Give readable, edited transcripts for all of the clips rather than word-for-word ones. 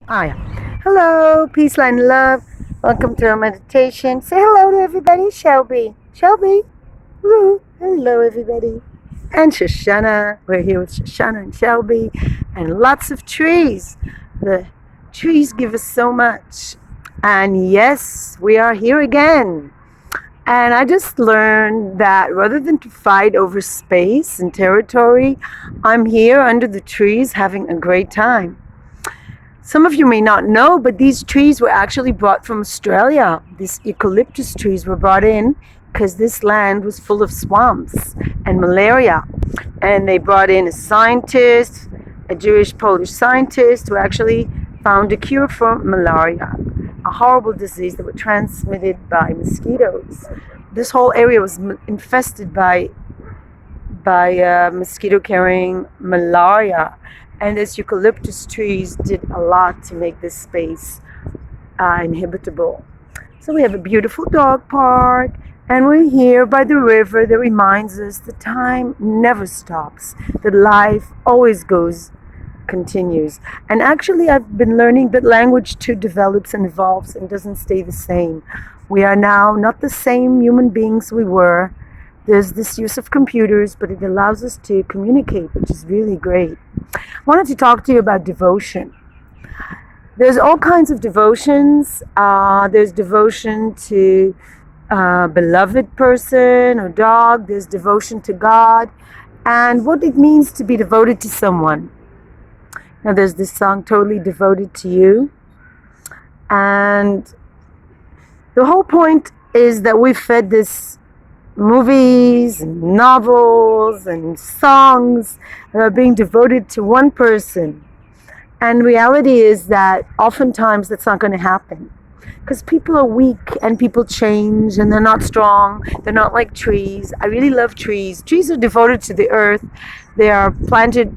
Yeah. Hello, peace, light, and love. Welcome to our meditation. Say hello to everybody. Shelby. Shelby. Woo. Hello, everybody. And Shoshana. We're here with Shoshana and Shelby. And lots of trees. The trees give us so much. And yes, we are here again. And I just learned that rather than to fight over space and territory, I'm here under the trees having a great time. Some of you may not know, but these trees were actually brought from Australia. These eucalyptus trees were brought in because this land was full of swamps and malaria. And they brought in a scientist, a Jewish Polish scientist, who actually found a cure for malaria, a horrible disease that was transmitted by mosquitoes. This whole area was infested by mosquito carrying malaria. And these eucalyptus trees did a lot to make this space inhabitable. So we have a beautiful dog park, and we're here by the river that reminds us that time never stops, that life always continues. And actually, I've been learning that language too develops and evolves and doesn't stay the same. We are now not the same human beings we were. There's this use of computers, but it allows us to communicate, which is really great. I wanted to talk to you about devotion. There's all kinds of devotions. There's devotion to a beloved person or dog. There's devotion to God and what it means to be devoted to someone. Now, there's this song, Totally Devoted to You. And the whole point is that we've fed this movies and novels and songs that are being devoted to one person. And reality is that oftentimes that's not going to happen because people are weak and people change and they're not strong. They're not like trees. I really love trees. Trees are devoted to the earth. They are planted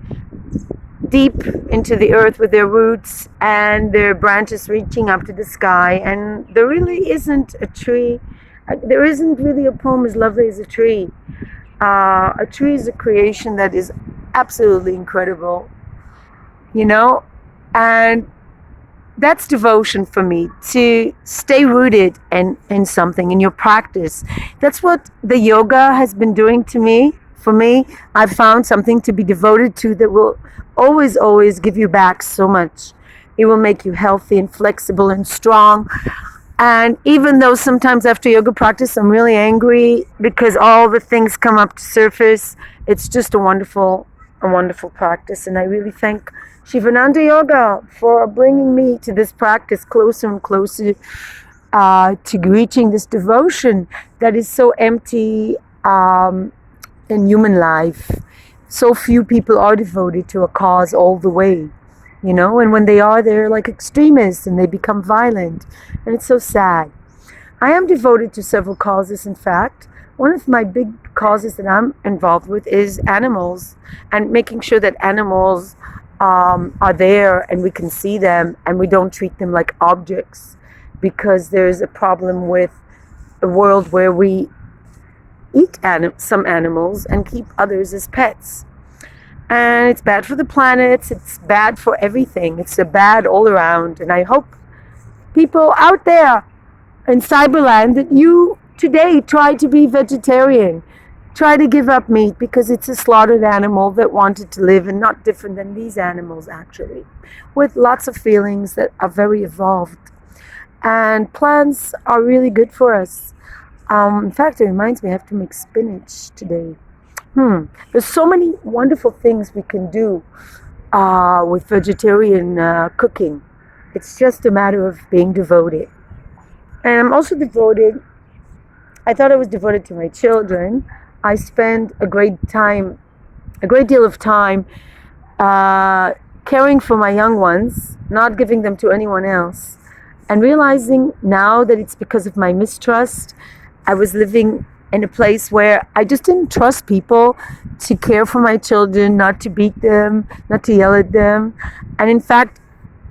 deep into the earth with their roots and their branches reaching up to the sky. And there really isn't a tree. There isn't really a poem as lovely as a tree. A tree is a creation that is absolutely incredible, and that's devotion for me, to stay rooted in something, in your practice. That's what the yoga has been doing to me. For me, I've found something to be devoted to that will always, always give you back so much. It will make you healthy and flexible and strong. And even though sometimes after yoga practice I'm really angry because all the things come up to surface, it's just a wonderful practice. And I really thank Shivananda Yoga for bringing me to this practice closer and closer to reaching this devotion that is so empty in human life. So few people are devoted to a cause all the way. And when they are, they're like extremists and they become violent. And it's so sad. I am devoted to several causes, in fact. One of my big causes that I'm involved with is animals and making sure that animals are there and we can see them and we don't treat them like objects, because there's a problem with a world where we eat some animals and keep others as pets. And it's bad for the planet, it's bad for everything, it's a bad all around. And I hope people out there in Cyberland that you today try to be vegetarian. Try to give up meat because it's a slaughtered animal that wanted to live, and not different than these animals actually, with lots of feelings that are very evolved. And plants are really good for us. In fact, it reminds me I have to make spinach today. There's so many wonderful things we can do with vegetarian cooking. It's just a matter of being devoted. And I'm also devoted. I thought I was devoted to my children. I spend a great deal of time caring for my young ones, not giving them to anyone else, and realizing now that it's because of my mistrust. I was living in a place where I just didn't trust people to care for my children, not to beat them, not to yell at them. And in fact,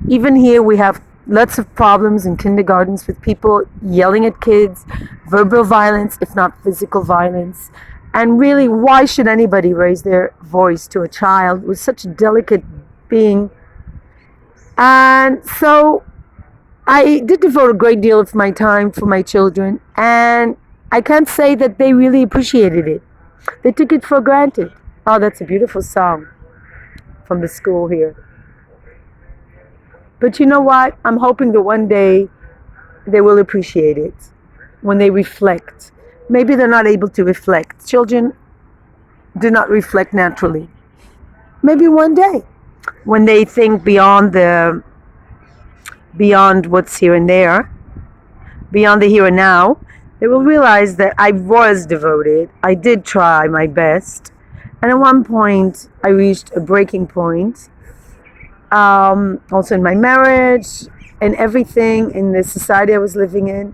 even here we have lots of problems in kindergartens with people yelling at kids, verbal violence, if not physical violence. And really, why should anybody raise their voice to a child with such a delicate being And so I did devote a great deal of my time for my children, and I can't say that they really appreciated it. They took it for granted. Oh, that's a beautiful song from the school here. But you know what? I'm hoping that one day they will appreciate it when they reflect. Maybe they're not able to reflect. Children do not reflect naturally. Maybe one day when they think beyond what's here and there, beyond the here and now, they will realize that I was devoted. I did try my best. And at one point, I reached a breaking point. Also in my marriage and everything in the society I was living in,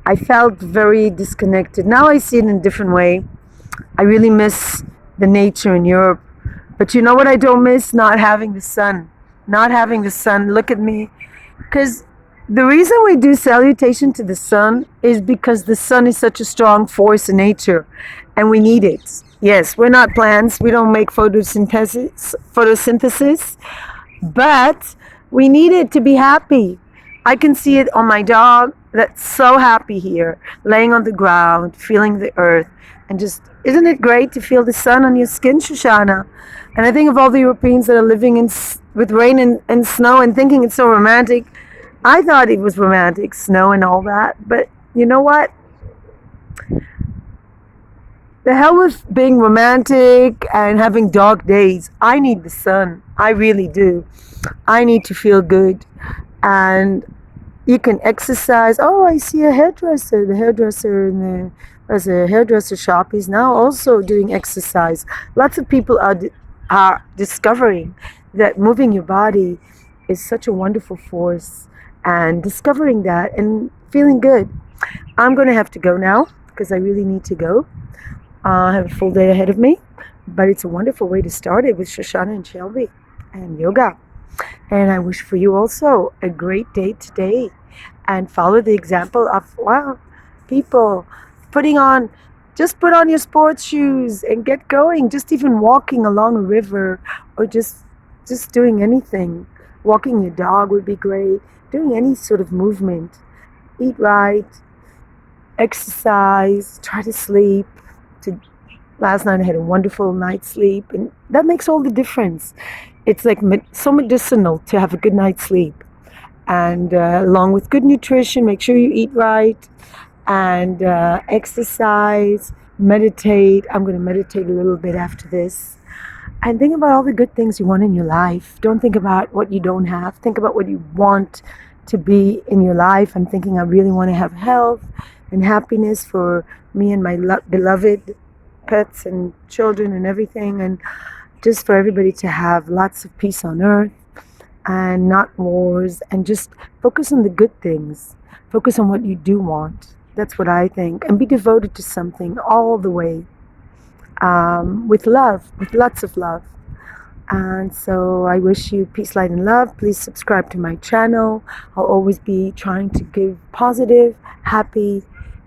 I felt very disconnected. Now I see it in a different way. I really miss the nature in Europe. But you know what I don't miss? Not having the sun. Not having the sun. Look at me. Because the reason we do salutation to the sun is because the sun is such a strong force in nature and we need it. Yes, we're not plants. We don't make photosynthesis, but we need it to be happy. I can see it on my dog that's so happy here, laying on the ground, feeling the earth, and just, isn't it great to feel the sun on your skin, Shoshana? And I think of all the Europeans that are living with rain and snow and thinking it's so romantic. I thought it was romantic, snow and all that, but you know what? The hell with being romantic and having dark days. I need the sun. I really do. I need to feel good. And you can exercise. Oh, I see a hairdresser. The hairdresser there's a hairdresser shop. He's now also doing exercise. Lots of people are discovering that moving your body is such a wonderful force, and discovering that and feeling good. I'm going to have to go now because I really need to go. I have a full day ahead of me, but it's a wonderful way to start it with Shoshana and Shelby and yoga. And I wish for you also a great day today, and follow the example of, wow, people just put on your sports shoes and get going. Just even walking along a river, or just doing anything. Walking your dog would be great. Doing any sort of movement. Eat right, exercise, try to sleep. Last night I had a wonderful night's sleep, and that makes all the difference. It's like so medicinal to have a good night's sleep, and along with good nutrition, make sure you eat right, and exercise, meditate. I'm going to meditate a little bit after this, and think about all the good things you want in your life. Don't think about what you don't have. Think about what you want to be in your life. I'm thinking I really want to have health and happiness for me and my beloved pets and children and everything, and just for everybody to have lots of peace on earth and not wars, and just focus on the good things. Focus on what you do want. That's what I think. And be devoted to something all the way, with love, with lots of love. And so I wish you peace, light, and love. Please subscribe to my channel. I'll always be trying to give positive, happy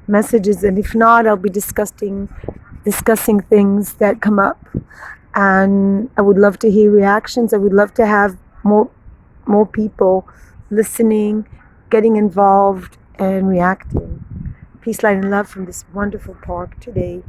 messages, and if not, I'll be discussing things that come up. And I would love to hear reactions. I would love to have more people listening, getting involved, and reacting. Peace, light, and love from this wonderful park today.